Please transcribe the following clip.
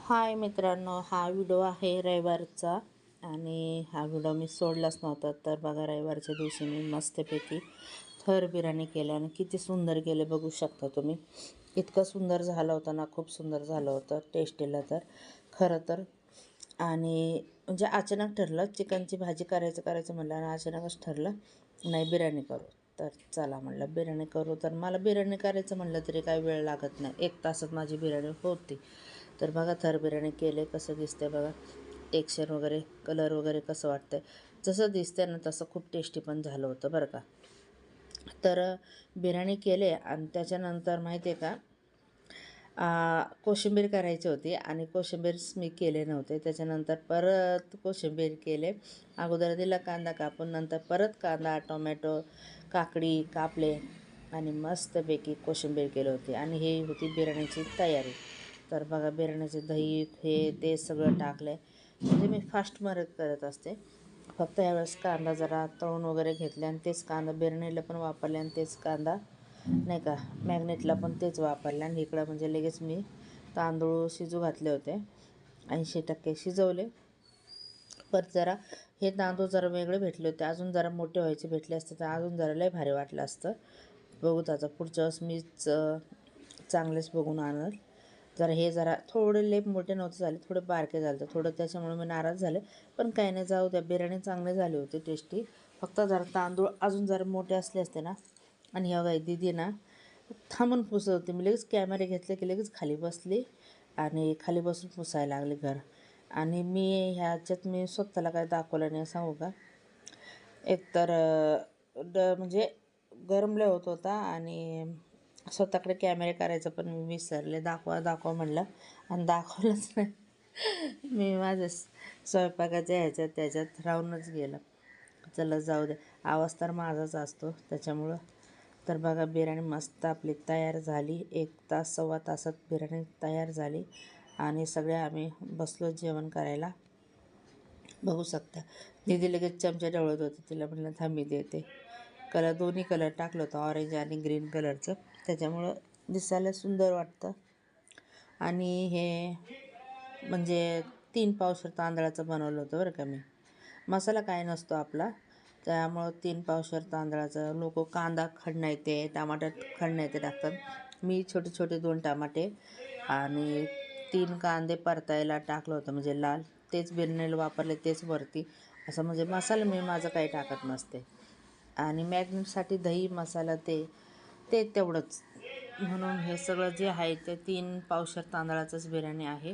हाय मित्रांनो, हा व्हिडिओ आहे रविवारचा आणि हा व्हिडिओ मी सोडलाच नव्हता. तर बघा, रविवारच्या दिवशी मी मस्तपैकी थर बिर्याणी केली आणि किती सुंदर केले बघू शकता तुम्ही. इतकं सुंदर झालं होतं ना, खूप सुंदर झालं होतं टेस्टीला तर खरं तर. आणि म्हणजे अचानक ठरलं चिकनची भाजी करायचं म्हणलं आणि अचानकच ठरलं नाही बिर्याणी करू. तर चला म्हणलं बिर्याणी करू. तर मला बिर्याणी करायचं म्हणलं तरी काही वेळ लागत नाही, 1 तासात माझी बिर्याणी होती. तर बघा थर बिर्याणी केले, कसं दिसतंय बघा, टेक्स्चर वगैरे, कलर वगैरे कसं वाटतंय. जसं दिसतंय ना तसं खूप टेस्टी पण झालं होतं बरं का. तर बिर्याणी केले आणि त्याच्यानंतर माहिती आहे का, कोशिंबीर करायची होती आणि कोशिंबीरच मी केले नव्हते. त्याच्यानंतर परत कोशिंबीर केले. अगोदर दिला कांदा कापून, नंतर परत कांदा, टोमॅटो, काकडी कापले आणि मस्तपैकी कोशिंबीर केली होती. आणि ही होती बिर्याणीची तयारी. तर बघा, बिर्याणीचे दही हे ते सगळं टाकलं आहे. म्हणजे मी फास्ट करत असते. फक्त यावेळेस कांदा जरा तळून वगैरे घेतले आणि तेच कांदा बिर्याणीला पण वापरले आणि तेच कांदा नाही का मॅग्नेटला पण तेच वापरले. आणि इकडं म्हणजे लगेच मी तांदूळ शिजू घातले होते, 80% शिजवले. परत जरा हे तांदूळ जरा वेगळे भेटले होते, अजून जरा मोठे व्हायचे भेटले असते तर अजून जरा लय भारी वाटलं असतं. बघू त्याचा पुढच्या वेळेस मीच चांगलेच बघून आणल. जरा हे जरा थोडे लेप मोठे नव्हते झाले, थोडे बारके झाले तर थोडं, त्याच्यामुळे मी नाराज झाले. पण काही नाही, जाऊ द्या, बिर्याणी चांगली झाली होती टेस्टी. फक्त जरा तांदूळ अजून जरा मोठे असले असते ना. आणि ह्या गाई दिदी ना थांबून पुसत होती. मी लगेच कॅमेरे घेतले की लगेच खाली बसली आणि खाली बसून पुसायला लागले घर. आणि मी ह्याच्यात मी स्वतःला काय दाखवलं नाही सांगू का. एकतर म्हणजे गरम लय होत होता आणि स्वतःकडे कॅमेरे करायचं पण मी विसरले. दाखवा म्हणलं आणि दाखवलंच नाही. मी माझ्या स्वयंपाकाच्या त्याच्यात राहूनच गेलं. चला जाऊ दे, आवाज तर माझाच असतो त्याच्यामुळं. तर बघा, बिर्याणी मस्त आपली तयार झाली. 1 तास 1.25 तासात बिर्याणी तयार झाली आणि सगळे आम्ही बसलो जेवण करायला. बघू शकता, दीदी लगेच चमचा ढवळत होती. तिला म्हटलं थांब मी देते. दोन्ही कलर टाकलं होतं, ऑरेंज आणि ग्रीन कलरचं, त्याच्यामुळं दिसायला सुंदर वाटतं. आणि हे म्हणजे 3 पावशेर तांदळाचं बनवलं होतं बरं का मी. मसाला काय नसतो आपला, त्यामुळं 3 पावशेर तांदळाचं. लोक कांदा खडणं येते, टमाटर खडणं येते टाकतात. मी छोटे छोटे 2 टमाटे आणि 3 कांदे परतायला टाकलं होतं, म्हणजे लाल. तेच बिर्याणीला वापरले, तेच वरती. असं म्हणजे मसाला मी माझं काही टाकत नसते. आणि मॅग्नेटसाठी दही मसाला ते तेवढंच. म्हणून हे सगळं जे आहे ते 3 पावशेर तांदळाचंच बिर्याणी आहे.